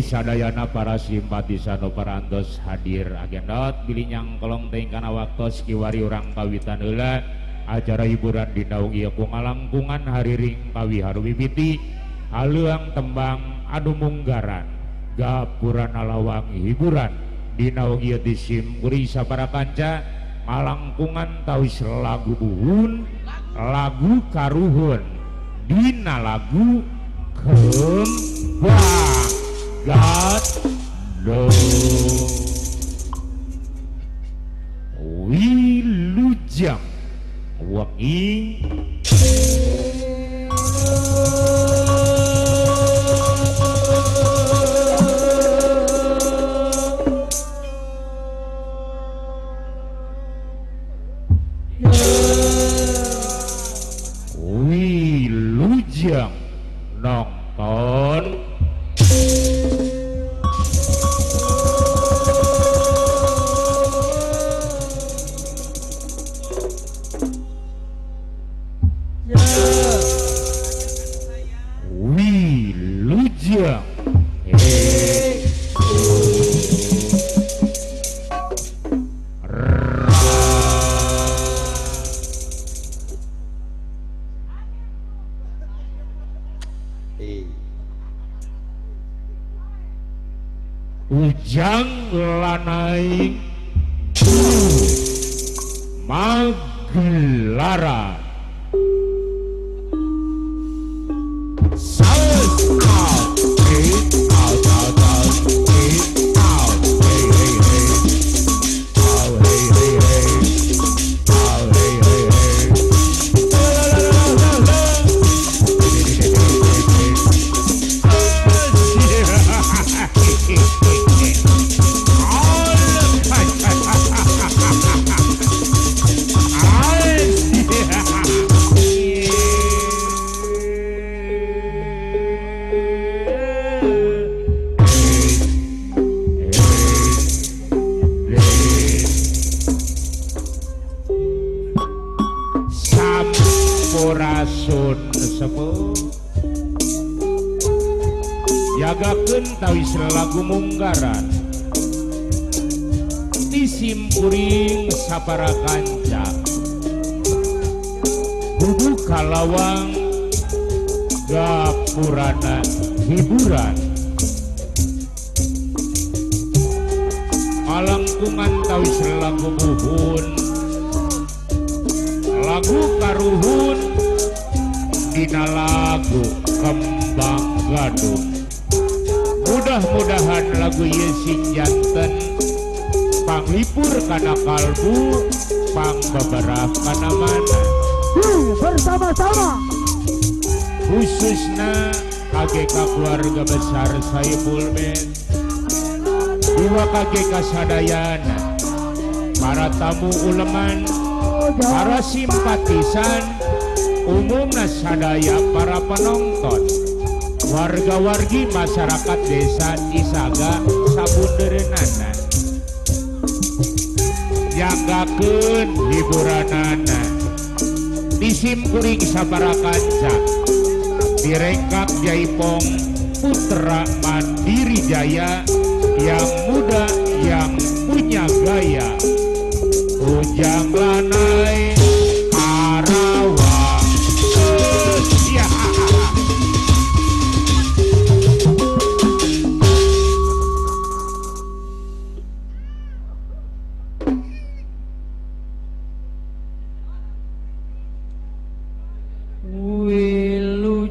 sadayana para simpatisan parantos hadir agendot bilih nyangkolong teuing kana waktos kiwari urang kawitan heula acara hiburan di naung ieu ku ngalangkungan hariring kawiharu mimiti aleuang tembang anu munggaran gapuran alawang hiburan di naung ieu disim kuring sabara kanca ngalangkungan tawis lagu buhun lagu karuhun dina lagu kembang Gadong Wilujeng Wengi Wilujeng nonton Wilujeng Ujang lanai Magelaran Sampurasun sepuh yagakeun tawis lagu munggaran disim kuring sabara kanca bubu kalawang gapurana hiburan ngalangkungan tawis lagu buhun lagu karuhun dina lagu kembang gadung mudah-mudahan lagu ieu sing janten panglipur kana kalbu pangbabarah kana mana bersama-sama khususna KGK keluarga besar Saiful Men dua KGK sadayana para tamu uleman para simpatisan umumna sadaya para penonton warga-wargi masyarakat desa Isaga sabundereunana jagakeun hiburanana disim kuring sabara kanca direkap Jaipong Putra Mandiri Jaya yang muda yang punya gaya Ujang lanai Arawa ya.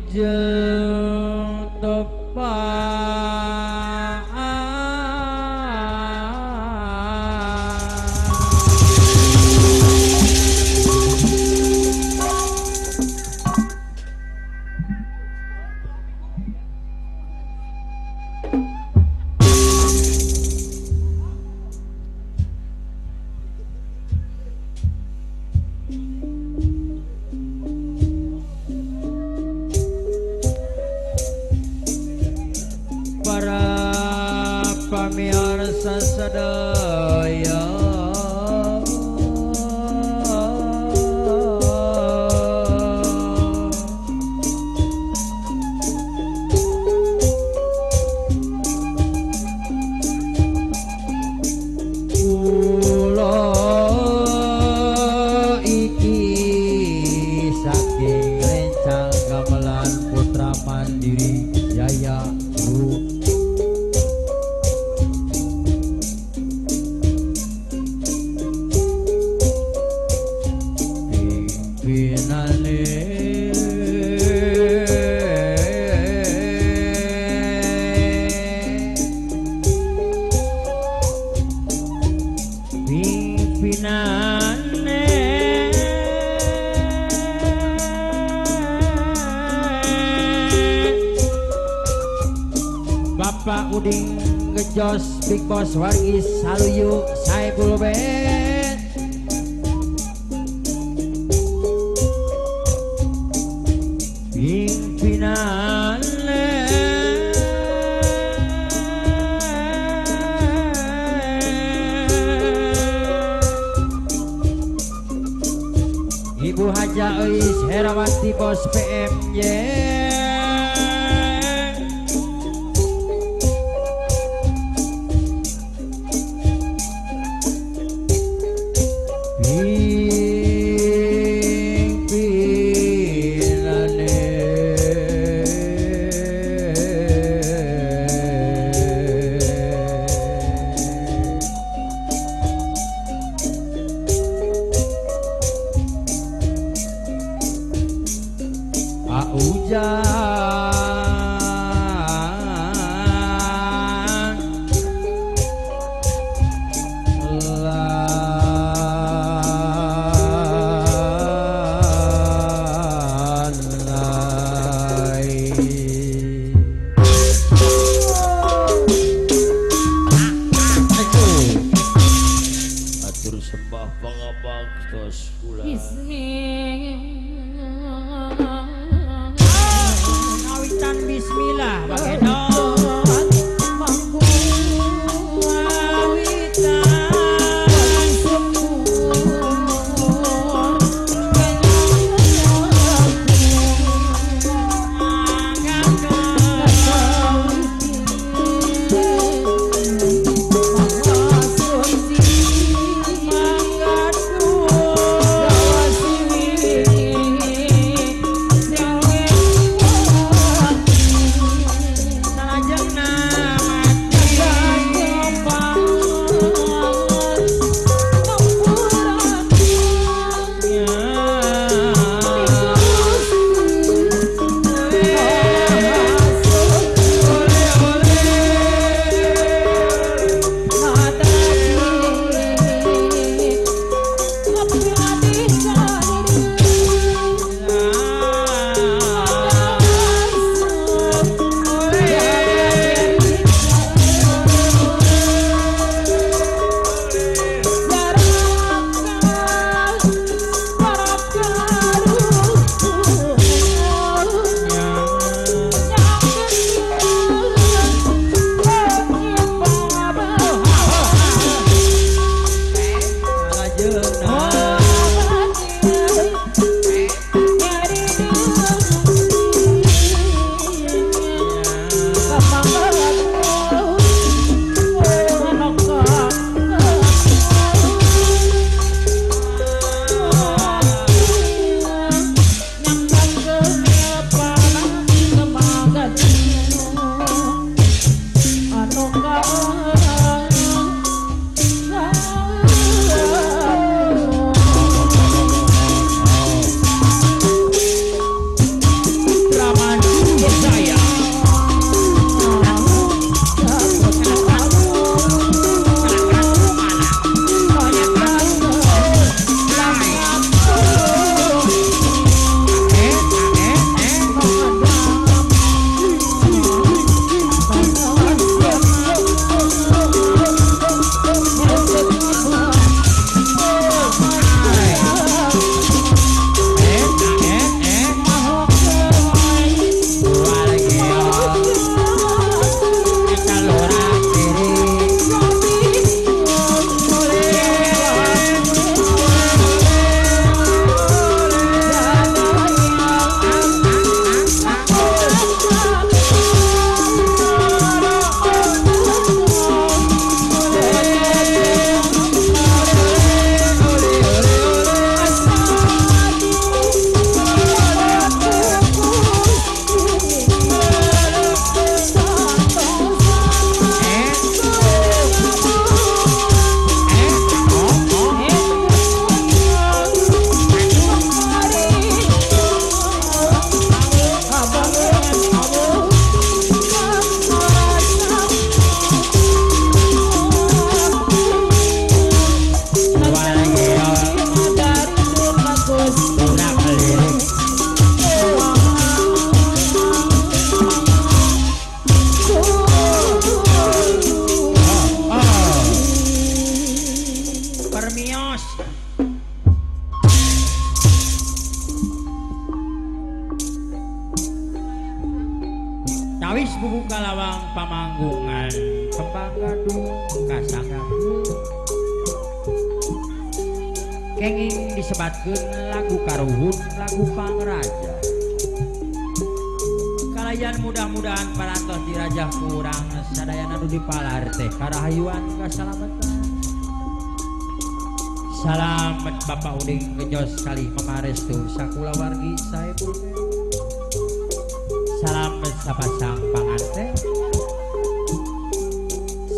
Wilujeng tepat pamirsa sadaya Bapak Uding Gejos Big Boss Wargis Saluyu Saiful Bet pimpinan Ibu Haja Eis Herawati Bos PMJ Pak Ujang Lalai Atur sembah pangabaktos kula Awitan bismillah bagedon kawis bubuka lawang pamanggungan kembang gadung kasanggaku kenging disebatkeun lagu karuhun lagu pangraja kalayan mudah-mudahan parantos dirajah kurang sadayana nu dipalar teh karahayuan kasalamatan salamet Bapak Uding gejos kali mamarestu sakula wargi sae purke salamet sapasang panganten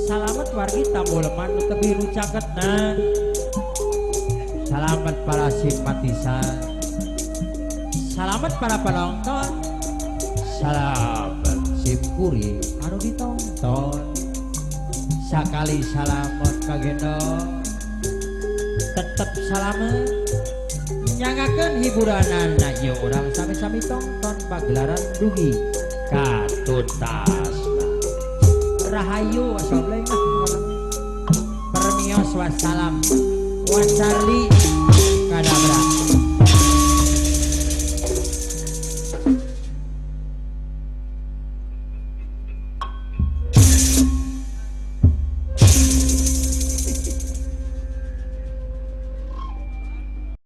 salamet wargi tamboleman nu teu biru caketna salamet para simpatisan salamet para penonton salamet simkuring anu ditonton sakali salamet kagendong tetep salamet nyangakeun hiburanana ieu urang sami-sami tonton pagelaran dugi katuntasna rahayu wassalamualaikum permios wassalam wasarli kadabra